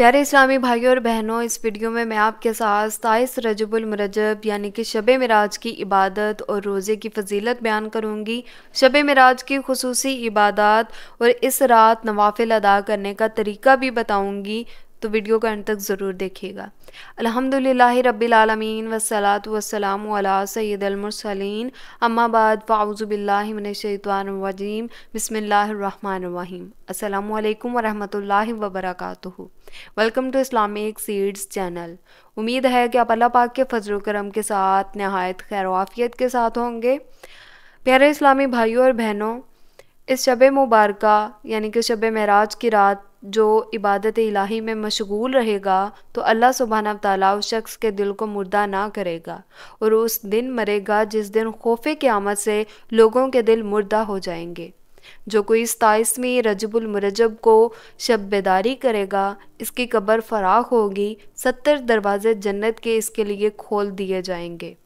प्यारे इस्लामी भाइयों और बहनों, इस वीडियो में मैं आपके साथ 27 रजबुल मुरज्जब यानी कि शब मिराज की इबादत और रोज़े की फ़जीलत बयान करूँगी। शब मिराज की खुसूसी इबादत और इस रात नवाफिल अदा करने का तरीका भी बताऊँगी, तो वीडियो का अंत तक ज़रूर देखिएगा। अल्हम्दुलिल्लाहि रब्बिल आलमीन वस्सलातु वस्सलामु अला सय्यिदिल मुरसलीन अम्मा बाद फ़अऊज़ु बिल्लाहि मिनश शैतानिर रजीम बिस्मिल्लाहिर रहमानिर रहीम। अस्सलामु अलैकुम वरहमतुल्लाहि वबरकातुहू। Welcome to Islamic seeds channel. उम्मीद है कि आप अल्लाह पाक के फजल करम के साथ नहायत खैर आफियत के साथ होंगे। प्यारे इस्लामी भाइयों और बहनों, इस शब मुबारका यानी कि शब मेराज की रात जो इबादत इलाही में मशगूल रहेगा तो अल्लाह सुब्हानहू तआला उस शख्स के दिल को मुर्दा ना करेगा और उस दिन मरेगा जिस दिन खौफे क़यामत से लोगों के दिल मुर्दा हो जाएंगे। जो कोई 27वीं रजबुल मुरज्जब को शब बेदारी करेगा, इसकी कब्र फराख होगी, 70 दरवाजे जन्नत के इसके लिए खोल दिए जाएंगे।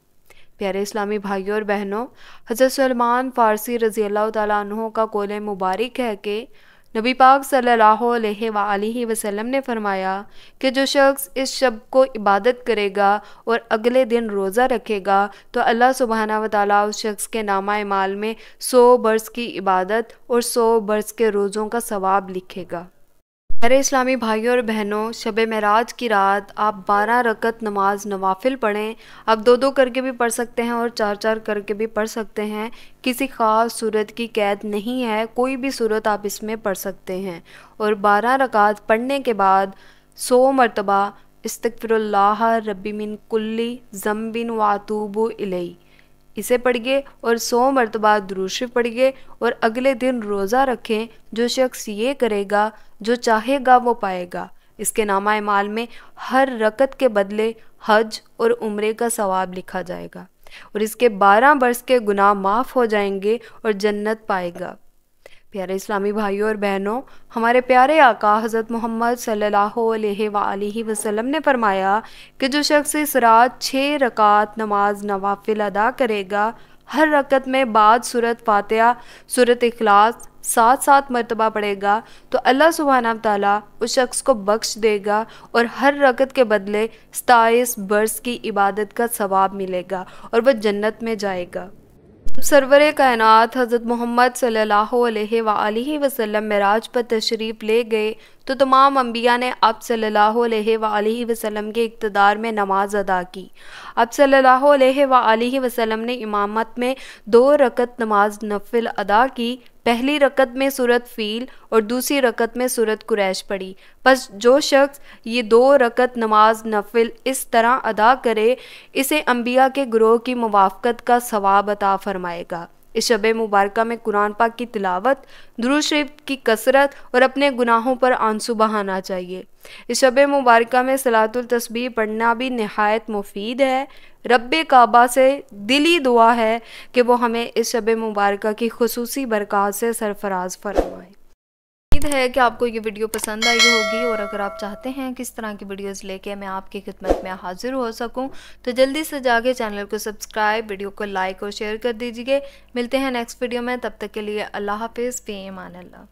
प्यारे इस्लामी भाइयों और बहनों, हज़रत सलमान फ़ारसी रज़ी अल्लाह तआला अन्हु का कौल मुबारक है कि नबी पाक सल्लल्लाहु अलैहि वसल्लम ने फरमाया कि जो शख्स इस शब को इबादत करेगा और अगले दिन रोज़ा रखेगा तो अल्लाह सुब्हानहू व तआला उस शख्स के नामा माल में 100 बरस की इबादत और 100 बरस के रोज़ों का सवाब लिखेगा। मेरे इस्लामी भाइयों और बहनों, शब मेराज की रात आप 12 रकत नमाज नवाफिल पढ़ें। आप 2-2 करके भी पढ़ सकते हैं और 4-4 करके भी पढ़ सकते हैं। किसी ख़ास सूरत की कैद नहीं है, कोई भी सूरत आप इसमें पढ़ सकते हैं। और 12 रकात पढ़ने के बाद 100 मरतबा इस्तग़फ़िरुल्लाह रब्बी मिन कुल्ली ज़म्बिन व अतूबु इलैहि इसे पढ़िए और 100 मरतबा दुरूद शरीफ पढ़िए और अगले दिन रोज़ा रखें। जो शख्स ये करेगा, जो चाहेगा वो पाएगा। इसके नामा माल में हर रकत के बदले हज और उम्रे का सवाब लिखा जाएगा और इसके 12 बरस के गुनाह माफ़ हो जाएंगे और जन्नत पाएगा। प्यारे इस्लामी भाइयों और बहनों, हमारे प्यारे आका हज़रत मोहम्मद सल्लल्लाहु अलैहि वसल्लम ने फरमाया कि जो शख्स इस रात 6 रकात नमाज नवाफिल अदा करेगा, हर रकत में बाद सूरत फातिहा सूरत इखलास 7-7 मरतबा पढ़ेगा तो अल्लाह सुब्हानहू तआला उस शख्स को बख्श देगा और हर रकत के बदले 27 बरस की इबादत का सवाब मिलेगा और वह जन्नत में जाएगा। जब सरवर कायनात हज़रत मोहम्मद सल्लल्लाहु अलैहि वसल्लम मेराज पर तशरीफ़ ले गए तो तमाम अंबिया ने आप सल्लल्लाहु अलैहि वसल्लम के इक़्तिदार में नमाज अदा की। आप सल्लल्लाहु अलैहि वसल्लम ने इमामत में 2 रकत नमाज नफिल अदा की। पहली रकत में सूरत फ़ील और दूसरी रकत में सूरत कुरैश पढ़ी। बस जो शख्स ये 2 रकत नमाज नफिल इस तरह अदा करे, इसे अंबिया के ग्रोह की मुवाफ़क़त का सवाब अता फ़रमाएगा। इस शब मुबारका में कुरान पाक की तिलावत, दुरूद शरीफ की कसरत और अपने गुनाहों पर आंसू बहाना चाहिए। इस शब मुबारका में सलातुल तस्बीह पढ़ना भी नहायत मुफीद है। रब्बे काबा से दिली दुआ है कि वो हमें इस शब मुबारका की खुसूसी बरक़ात से सरफराज फरमाए। उम्मीद है कि आपको ये वीडियो पसंद आई होगी और अगर आप चाहते हैं कि इस तरह की वीडियोस लेके मैं आपकी खिदमत में हाजिर हो सकूं तो जल्दी से जाके चैनल को सब्सक्राइब, वीडियो को लाइक और शेयर कर दीजिए। मिलते हैं नेक्स्ट वीडियो में, तब तक के लिए अल्लाह हाफ़िज़, फ़ी अमान अल्लाह।